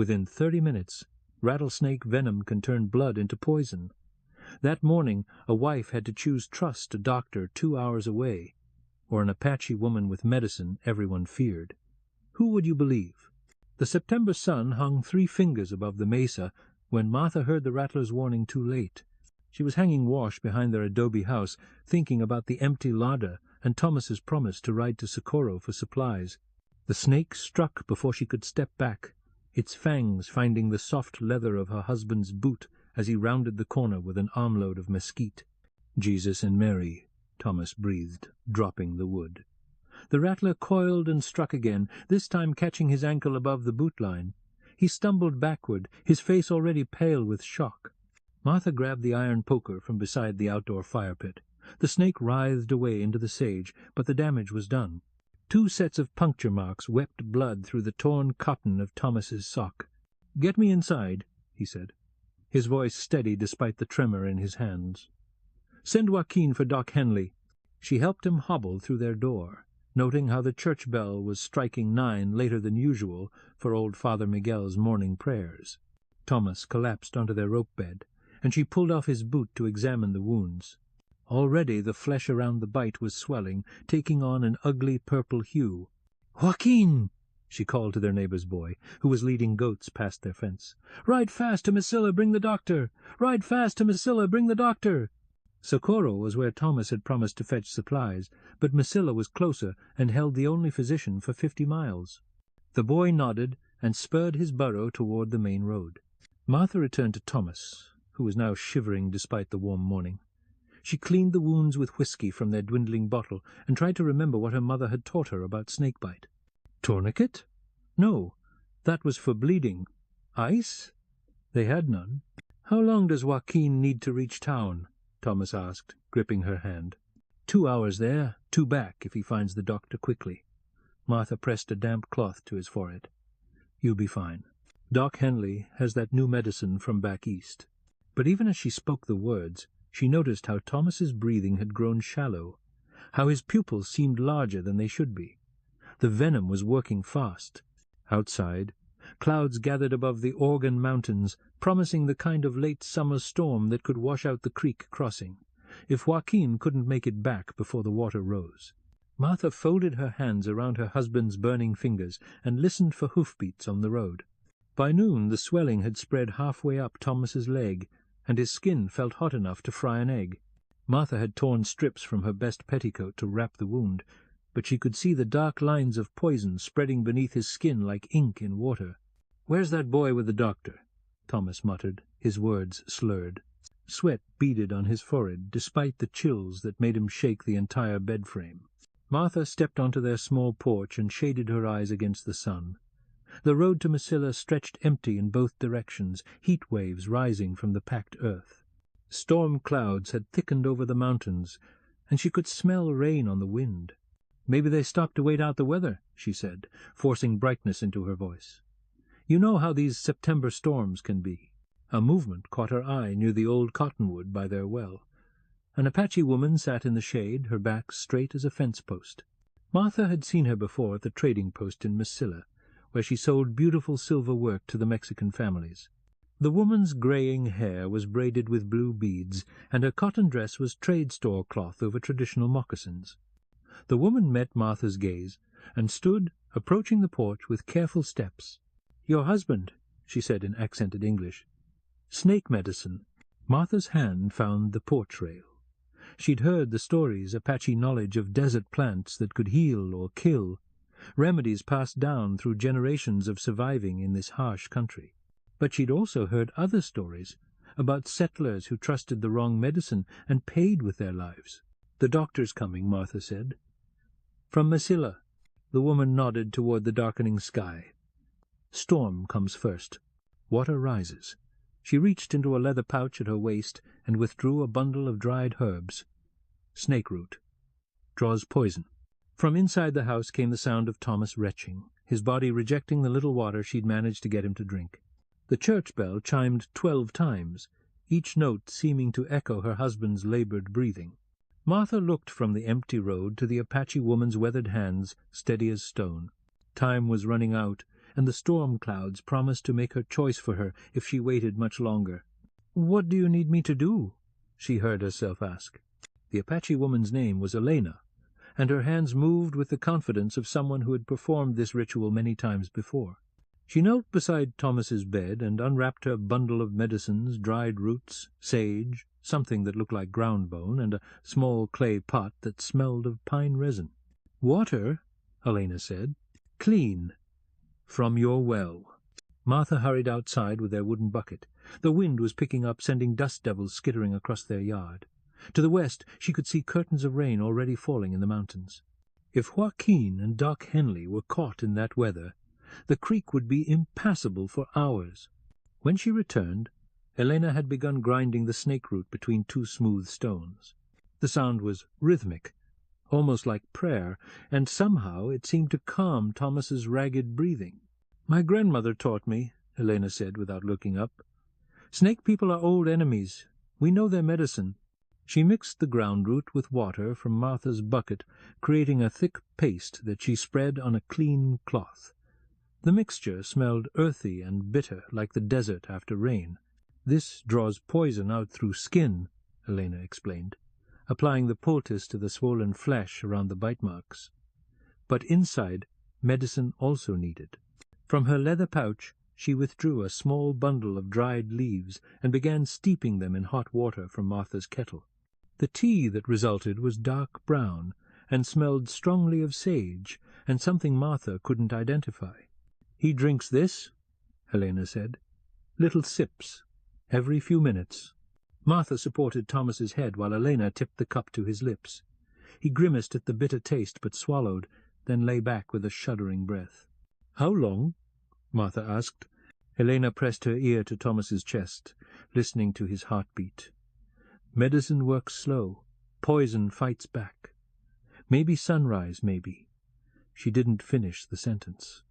Within 30 minutes, rattlesnake venom can turn blood into poison. That morning, a wife had to choose trust a doctor 2 hours away, or an Apache woman with medicine everyone feared. Who would you believe? The September sun hung 3 fingers above the mesa when Martha heard the rattler's warning too late. She was hanging wash behind their adobe house, thinking about the empty larder and Thomas's promise to ride to Socorro for supplies. The snake struck before she could step back, its fangs finding the soft leather of her husband's boot as he rounded the corner with an armload of mesquite. "Jesus and Mary," Thomas breathed, dropping the wood. The rattler coiled and struck again, this time catching his ankle above the boot line. He stumbled backward, his face already pale with shock. Martha grabbed the iron poker from beside the outdoor fire pit. The snake writhed away into the sage, but the damage was done. 2 sets of puncture marks wept blood through the torn cotton of Thomas's sock. "Get me inside," he said, his voice steady despite the tremor in his hands. "Send Joaquin for Doc Henley." She helped him hobble through their door, noting how the church bell was striking 9 later than usual for old Father Miguel's morning prayers. Thomas collapsed onto their rope bed, and she pulled off his boot to examine the wounds. Already the flesh around the bite was swelling, taking on an ugly purple hue. "Joaquin!" she called to their neighbor's boy, who was leading goats past their fence. "Ride fast to Mesilla, bring the doctor! Ride fast to Mesilla, bring the doctor!" Socorro was where Thomas had promised to fetch supplies, but Mesilla was closer and held the only physician for 50 miles. The boy nodded and spurred his burro toward the main road. Martha returned to Thomas, who was now shivering despite the warm morning. She cleaned the wounds with whiskey from their dwindling bottle and tried to remember what her mother had taught her about snakebite. Tourniquet? No, that was for bleeding. Ice? They had none. "How long does Joaquin need to reach town?" Thomas asked, gripping her hand. 2 hours there, 2 back, if he finds the doctor quickly. Martha pressed a damp cloth to his forehead. "You'll be fine. Doc Henley has that new medicine from back east." But even as she spoke the words, she noticed how Thomas's breathing had grown shallow, how his pupils seemed larger than they should be. The venom was working fast. Outside, clouds gathered above the Oregon mountains, promising the kind of late summer storm that could wash out the creek crossing, if Joaquin couldn't make it back before the water rose. Martha folded her hands around her husband's burning fingers and listened for hoofbeats on the road. By noon the swelling had spread halfway up Thomas's leg, and his skin felt hot enough to fry an egg. Martha had torn strips from her best petticoat to wrap the wound, but she could see the dark lines of poison spreading beneath his skin like ink in water. "Where's that boy with the doctor?" Thomas muttered, his words slurred. Sweat beaded on his forehead, despite the chills that made him shake the entire bed frame. Martha stepped onto their small porch and shaded her eyes against the sun. The road to Mesilla stretched empty in both directions, heat waves rising from the packed earth. Storm clouds had thickened over the mountains, and she could smell rain on the wind. "Maybe they stopped to wait out the weather," she said, forcing brightness into her voice. "You know how these September storms can be." A movement caught her eye near the old cottonwood by their well. An Apache woman sat in the shade, her back straight as a fence post. Martha had seen her before at the trading post in Mesilla, where she sold beautiful silver work to the Mexican families. The woman's graying hair was braided with blue beads, and her cotton dress was trade store cloth over traditional moccasins. The woman met Martha's gaze, and stood, approaching the porch with careful steps. "Your husband," she said in accented English. "Snake medicine." Martha's hand found the porch rail. She'd heard the stories, Apache knowledge of desert plants that could heal or kill, remedies passed down through generations of surviving in this harsh country. But she'd also heard other stories about settlers who trusted the wrong medicine and paid with their lives. "The doctor's coming," Martha said. "From Mesilla." The woman nodded toward the darkening sky. "Storm comes first. Water rises." She reached into a leather pouch at her waist and withdrew a bundle of dried herbs. "Snake root. Draws poison." From inside the house came the sound of Thomas retching, his body rejecting the little water she'd managed to get him to drink. The church bell chimed 12 times, each note seeming to echo her husband's labored breathing. Martha looked from the empty road to the Apache woman's weathered hands, steady as stone. Time was running out, and the storm clouds promised to make her choice for her if she waited much longer. "What do you need me to do?" she heard herself ask. The Apache woman's name was Elena, and her hands moved with the confidence of someone who had performed this ritual many times before. She knelt beside Thomas's bed and unwrapped her bundle of medicines, dried roots, sage, something that looked like ground bone, and a small clay pot that smelled of pine resin. "Water," Elena said. "Clean. From your well." Martha hurried outside with their wooden bucket. The wind was picking up, sending dust devils skittering across their yard. To the west she could see curtains of rain already falling in the mountains. If Joaquin and Doc Henley were caught in that weather, the creek would be impassable for hours. When she returned, Elena had begun grinding the snake root between two smooth stones. The sound was rhythmic, almost like prayer, and somehow it seemed to calm Thomas's ragged breathing. "My grandmother taught me," Elena said without looking up. "Snake people are old enemies. We know their medicine." She mixed the ground root with water from Martha's bucket, creating a thick paste that she spread on a clean cloth. The mixture smelled earthy and bitter, like the desert after rain. "This draws poison out through skin," Elena explained, applying the poultice to the swollen flesh around the bite marks. But inside, medicine also needed. From her leather pouch she withdrew a small bundle of dried leaves and began steeping them in hot water from Martha's kettle. The tea that resulted was dark brown and smelled strongly of sage and something Martha couldn't identify. "He drinks this," Elena said. "Little sips, every few minutes." Martha supported Thomas's head while Elena tipped the cup to his lips. He grimaced at the bitter taste but swallowed, then lay back with a shuddering breath. "How long?" Martha asked. Elena pressed her ear to Thomas's chest, listening to his heartbeat. "Medicine works slow. Poison fights back. Maybe sunrise, maybe." She didn't finish the sentence.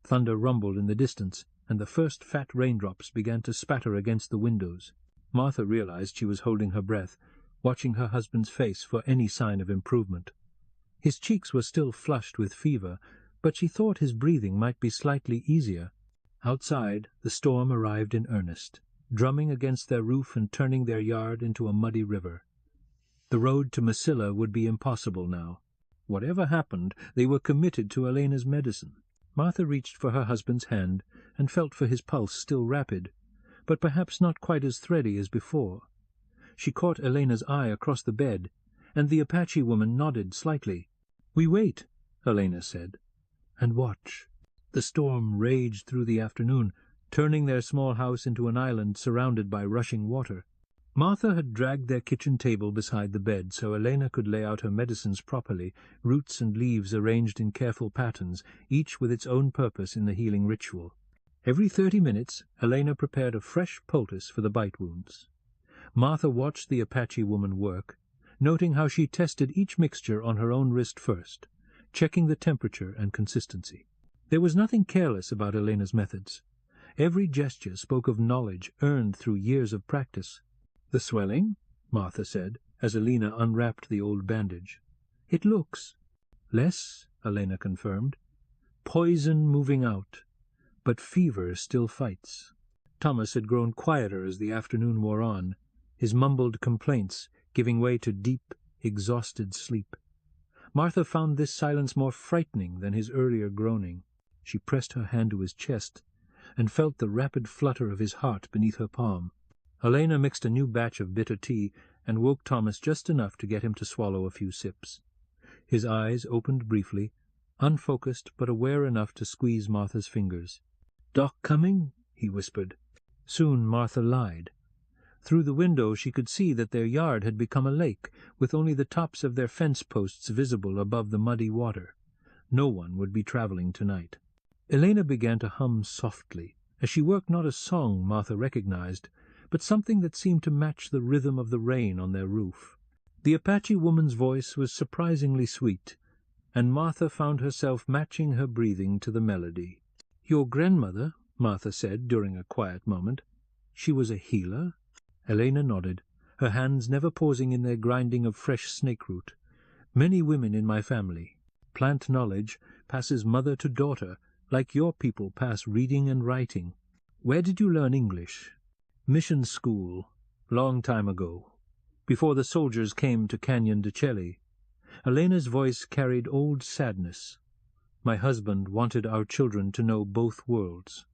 Thunder rumbled in the distance, and the first fat raindrops began to spatter against the windows. Martha realized she was holding her breath, watching her husband's face for any sign of improvement. His cheeks were still flushed with fever, but she thought his breathing might be slightly easier. Outside, the storm arrived in earnest, drumming against their roof and turning their yard into a muddy river. The road to Masilla would be impossible now. Whatever happened, they were committed to Elena's medicine. Martha reached for her husband's hand and felt for his pulse, still rapid, but perhaps not quite as thready as before. She caught Elena's eye across the bed, and the Apache woman nodded slightly. "We wait," Elena said, "and watch." The storm raged through the afternoon, turning their small house into an island surrounded by rushing water. Martha had dragged their kitchen table beside the bed so Elena could lay out her medicines properly, roots and leaves arranged in careful patterns, each with its own purpose in the healing ritual. Every 30 minutes Elena prepared a fresh poultice for the bite wounds. Martha watched the Apache woman work, noting how she tested each mixture on her own wrist first, checking the temperature and consistency. There was nothing careless about Elena's methods. Every gesture spoke of knowledge earned through years of practice. "The swelling?" Martha said, as Elena unwrapped the old bandage. "It looks." "Less," Elena confirmed. "Poison moving out, but fever still fights." Thomas had grown quieter as the afternoon wore on, his mumbled complaints giving way to deep, exhausted sleep. Martha found this silence more frightening than his earlier groaning. She pressed her hand to his chest and felt the rapid flutter of his heart beneath her palm. Elena mixed a new batch of bitter tea and woke Thomas just enough to get him to swallow a few sips. His eyes opened briefly, unfocused but aware enough to squeeze Martha's fingers. "Doc coming?" he whispered. Soon Martha lied. Through the window she could see that their yard had become a lake, with only the tops of their fence posts visible above the muddy water. No one would be traveling tonight. Elena began to hum softly, as she worked not a song Martha recognized, but something that seemed to match the rhythm of the rain on their roof. The Apache woman's voice was surprisingly sweet, and Martha found herself matching her breathing to the melody. "Your grandmother," Martha said during a quiet moment, "she was a healer?" Elena nodded, her hands never pausing in their grinding of fresh snake root. "Many women in my family. Plant knowledge passes mother to daughter, like your people pass reading and writing. Where did you learn English? Mission school, long time ago, before the soldiers came to Canyon de Chelly. Elena's voice carried old sadness. My husband wanted our children to know both worlds.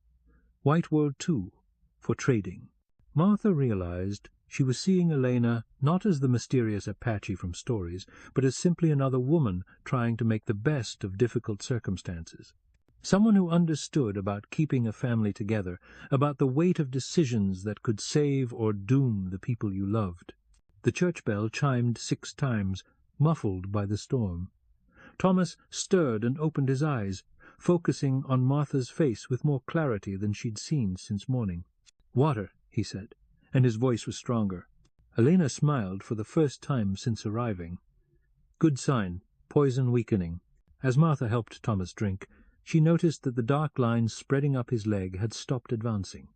White world, too, for trading. Martha realized she was seeing Elena not as the mysterious Apache from stories, but as simply another woman trying to make the best of difficult circumstances. Someone who understood about keeping a family together, about the weight of decisions that could save or doom the people you loved. The church bell chimed 6 times, muffled by the storm. Thomas stirred and opened his eyes, focusing on Martha's face with more clarity than she'd seen since morning. "Water," he said, and his voice was stronger. Elena smiled for the first time since arriving. Good sign, poison weakening. As Martha helped Thomas drink, she noticed that the dark line spreading up his leg had stopped advancing.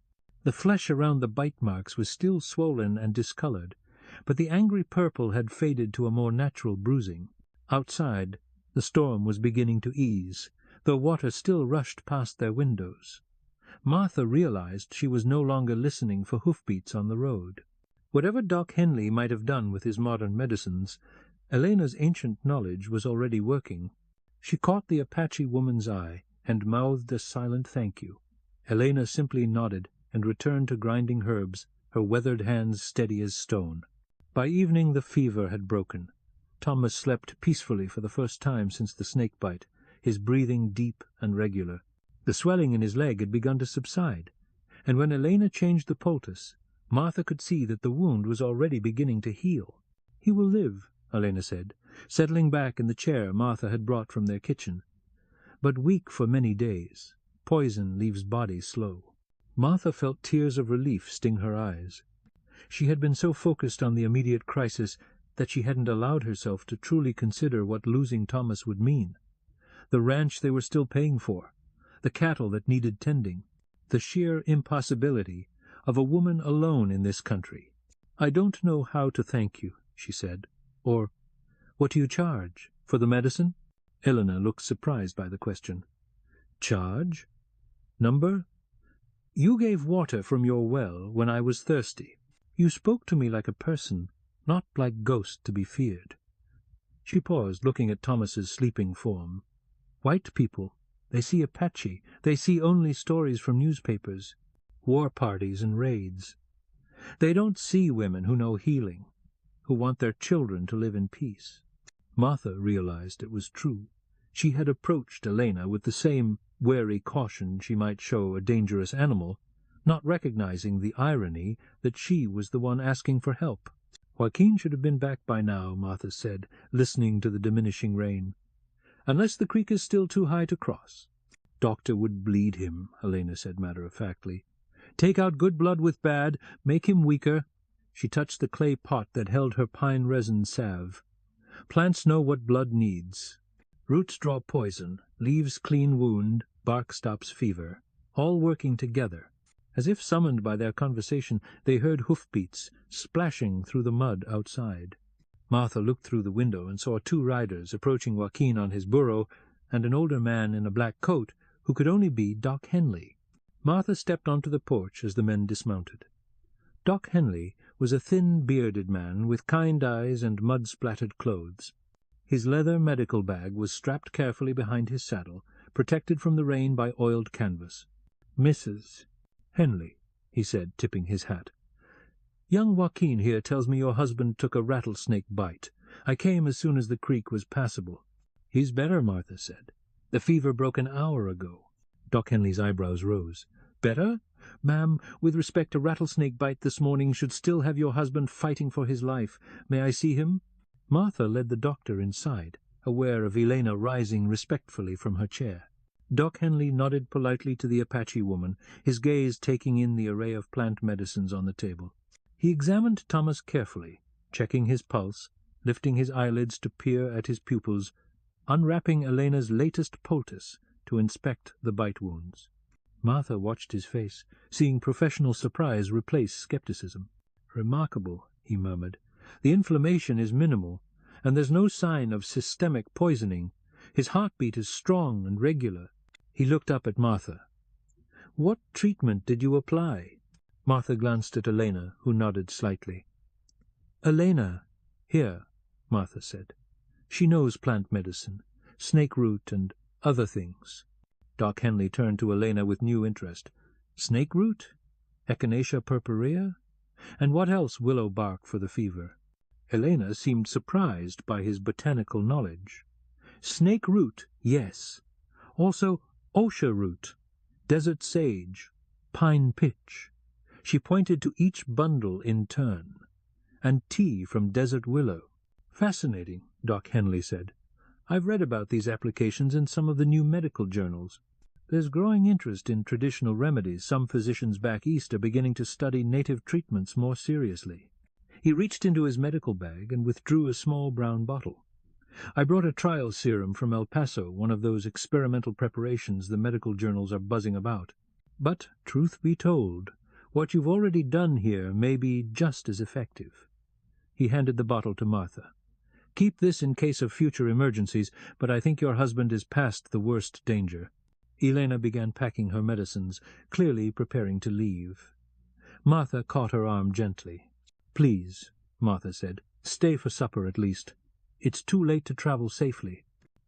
The flesh around the bite marks was still swollen and discolored, but the angry purple had faded to a more natural bruising. Outside, the storm was beginning to ease, though water still rushed past their windows. Martha realized she was no longer listening for hoofbeats on the road. Whatever Doc Henley might have done with his modern medicines, Elena's ancient knowledge was already working. She caught the Apache woman's eye and mouthed a silent thank you. Elena simply nodded and returned to grinding herbs, her weathered hands steady as stone. By evening the fever had broken. Thomas slept peacefully for the first time since the snake bite, his breathing deep and regular. The swelling in his leg had begun to subside, and when Elena changed the poultice, Martha could see that the wound was already beginning to heal. "He will live," Elena said, settling back in the chair Martha had brought from their kitchen. "But weak for many days. Poison leaves body slow." Martha felt tears of relief sting her eyes. She had been so focused on the immediate crisis that she hadn't allowed herself to truly consider what losing Thomas would mean. The ranch they were still paying for, the cattle that needed tending, the sheer impossibility of a woman alone in this country. "I don't know how to thank you," she said. "Or, what do you charge? For the medicine?" Eleanor looked surprised by the question. "Charge? Number? You gave water from your well when I was thirsty. You spoke to me like a person, not like ghost to be feared." She paused, looking at Thomas's sleeping form. "White people, they see Apache. They see only stories from newspapers, war parties and raids. They don't see women who know healing, who want their children to live in peace." Martha realized it was true. She had approached Elena with the same wary caution she might show a dangerous animal, not recognizing the irony that she was the one asking for help. Joaquin should have been back by now, Martha said, listening to the diminishing rain. "Unless the creek is still too high to cross." "Doctor would bleed him," Elena said matter-of-factly. "Take out good blood with bad, make him weaker." She touched the clay pot that held her pine resin salve. "Plants know what blood needs. Roots draw poison, leaves clean wound, bark stops fever, all working together." As if summoned by their conversation, they heard hoofbeats splashing through the mud outside. Martha looked through the window and saw 2 riders approaching Joaquin on his burro, and an older man in a black coat who could only be Doc Henley. Martha stepped onto the porch as the men dismounted. Doc Henley was a thin, bearded man with kind eyes and mud-splattered clothes. His leather medical bag was strapped carefully behind his saddle, protected from the rain by oiled canvas. "Mrs. Henley," he said, tipping his hat. "Young Joaquin here tells me your husband took a rattlesnake bite. I came as soon as the creek was passable." "He's better," Martha said. "The fever broke an hour ago." Doc Henley's eyebrows rose. "Better? Ma'am, with respect, a rattlesnake bite this morning should still have your husband fighting for his life. May I see him?" Martha led the doctor inside, aware of Elena rising respectfully from her chair. Doc Henley nodded politely to the Apache woman, his gaze taking in the array of plant medicines on the table. He examined Thomas carefully, checking his pulse, lifting his eyelids to peer at his pupils, unwrapping Elena's latest poultice to inspect the bite wounds. Martha watched his face, seeing professional surprise replace skepticism. "Remarkable," he murmured. "The inflammation is minimal, and there's no sign of systemic poisoning. His heartbeat is strong and regular. He looked up at Martha. "What treatment did you apply?" Martha glanced at Elena, who nodded slightly. "Elena, here," Martha said. "She knows plant medicine, snake root and other things." Doc Henley turned to Elena with new interest. "Snake root? Echinacea purpurea? And what else willow bark for the fever?" Elena seemed surprised by his botanical knowledge. "Snake root, yes. Also osha root, desert sage, pine pitch." She pointed to each bundle in turn. "And tea from desert willow." "Fascinating," Doc Henley said. "I've read about these applications in some of the new medical journals. There's growing interest in traditional remedies. Some physicians back east are beginning to study native treatments more seriously." He reached into his medical bag and withdrew a small brown bottle. "I brought a trial serum from El Paso, one of those experimental preparations the medical journals are buzzing about. But, truth be told, what you've already done here may be just as effective." He handed the bottle to Martha. "Keep this in case of future emergencies, but I think your husband is past the worst danger." Elena began packing her medicines, clearly preparing to leave. Martha caught her arm gently. "Please," Martha said, "stay for supper at least. It's too late to travel safely."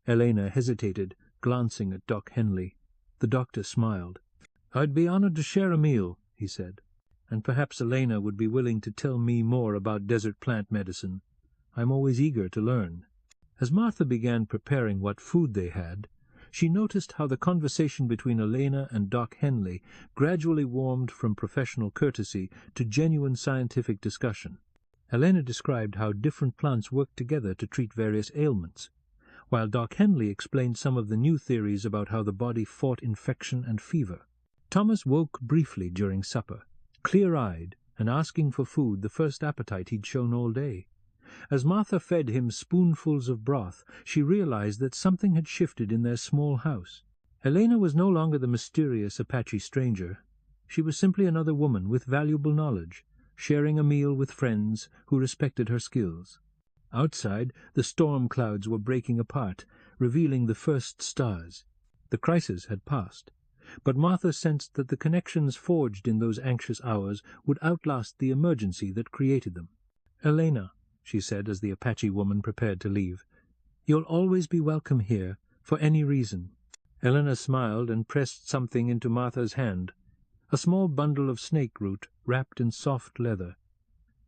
Elena hesitated, glancing at Doc Henley. The doctor smiled. "I'd be honored to share a meal," he said, "and perhaps Elena would be willing to tell me more about desert plant medicine. I'm always eager to learn." As Martha began preparing what food they had, she noticed how the conversation between Elena and Doc Henley gradually warmed from professional courtesy to genuine scientific discussion. Elena described how different plants worked together to treat various ailments, while Doc Henley explained some of the new theories about how the body fought infection and fever. Thomas woke briefly during supper, clear-eyed and asking for food, the first appetite he'd shown all day. As Martha fed him spoonfuls of broth, she realized that something had shifted in their small house. Elena was no longer the mysterious Apache stranger. She was simply another woman with valuable knowledge, sharing a meal with friends who respected her skills. Outside, the storm clouds were breaking apart, revealing the first stars. The crisis had passed, but Martha sensed that the connections forged in those anxious hours would outlast the emergency that created them. "Elena," she said as the Apache woman prepared to leave, "you'll always be welcome here, for any reason." Elena smiled and pressed something into Martha's hand, a small bundle of snake root wrapped in soft leather.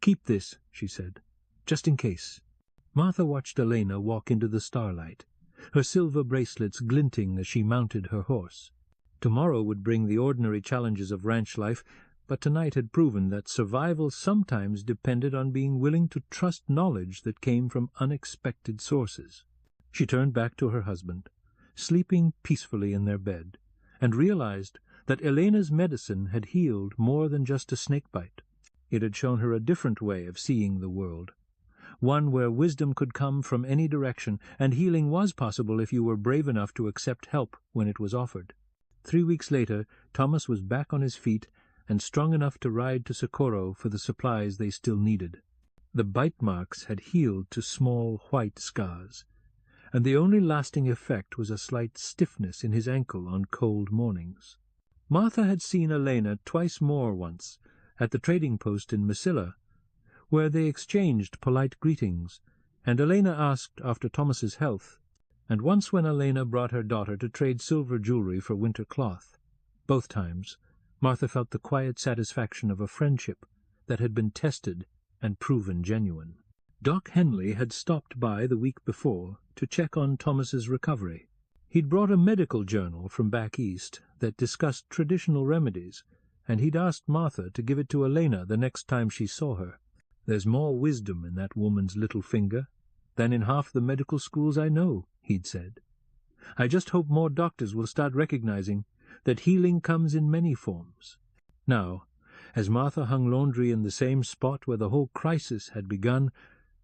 "Keep this," she said, "just in case." Martha watched Elena walk into the starlight, her silver bracelets glinting as she mounted her horse. Tomorrow would bring the ordinary challenges of ranch life, but tonight had proven that survival sometimes depended on being willing to trust knowledge that came from unexpected sources. She turned back to her husband, sleeping peacefully in their bed, and realized that Elena's medicine had healed more than just a snakebite. It had shown her a different way of seeing the world, one where wisdom could come from any direction, and healing was possible if you were brave enough to accept help when it was offered. 3 weeks later, Thomas was back on his feet and strong enough to ride to Socorro for the supplies they still needed. The bite marks had healed to small white scars, and the only lasting effect was a slight stiffness in his ankle on cold mornings. Martha had seen Elena twice more once, at the trading post in Mesilla, where they exchanged polite greetings, and Elena asked after Thomas's health, and once when Elena brought her daughter to trade silver jewelry for winter cloth. Both times Martha felt the quiet satisfaction of a friendship that had been tested and proven genuine. Doc Henley had stopped by the week before to check on Thomas's recovery. He'd brought a medical journal from back east that discussed traditional remedies, and he'd asked Martha to give it to Elena the next time she saw her. "There's more wisdom in that woman's little finger than in half the medical schools I know," he'd said. "I just hope more doctors will start recognizing that healing comes in many forms." Now, as Martha hung laundry in the same spot where the whole crisis had begun,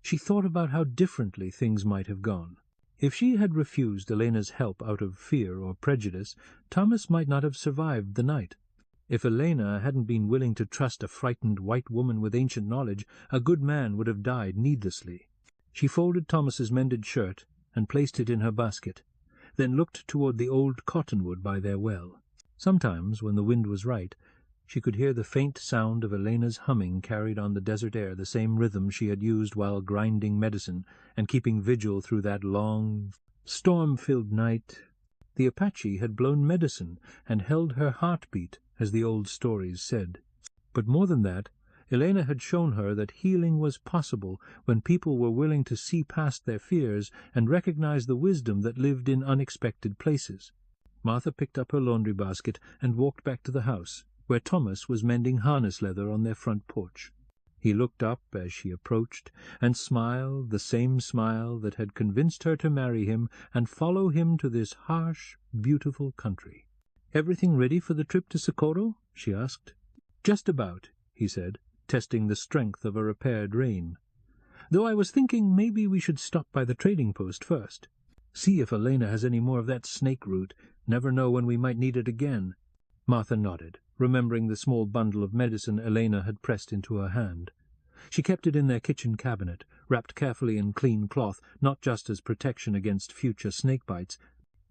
she thought about how differently things might have gone. If she had refused Elena's help out of fear or prejudice, Thomas might not have survived the night. If Elena hadn't been willing to trust a frightened white woman with ancient knowledge, a good man would have died needlessly. She folded Thomas's mended shirt and placed it in her basket, then looked toward the old cottonwood by their well. Sometimes, when the wind was right, she could hear the faint sound of Elena's humming carried on the desert air, the same rhythm she had used while grinding medicine and keeping vigil through that long, storm-filled night. The Apache had blown medicine and held her heartbeat, as the old stories said. But more than that, Elena had shown her that healing was possible when people were willing to see past their fears and recognize the wisdom that lived in unexpected places. Martha picked up her laundry basket and walked back to the house, where Thomas was mending harness leather on their front porch. He looked up as she approached and smiled the same smile that had convinced her to marry him and follow him to this harsh, beautiful country. "Everything ready for the trip to Socorro?" she asked. "Just about," he said, testing the strength of a repaired rein. "Though I was thinking maybe we should stop by the trading post first. See if Elena has any more of that snake root. Never know when we might need it again." Martha nodded, remembering the small bundle of medicine Elena had pressed into her hand. She kept it in their kitchen cabinet, wrapped carefully in clean cloth, not just as protection against future snake bites,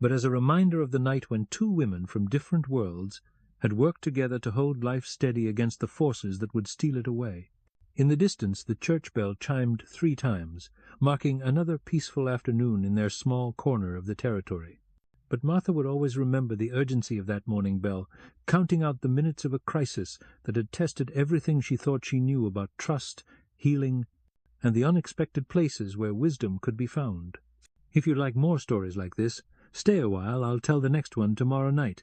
but as a reminder of the night when two women from different worlds had worked together to hold life steady against the forces that would steal it away. In the distance the church bell chimed 3 times, marking another peaceful afternoon in their small corner of the territory. But Martha would always remember the urgency of that morning bell, counting out the minutes of a crisis that had tested everything she thought she knew about trust, healing, and the unexpected places where wisdom could be found. If you'd like more stories like this, stay a while. I'll tell the next one tomorrow night.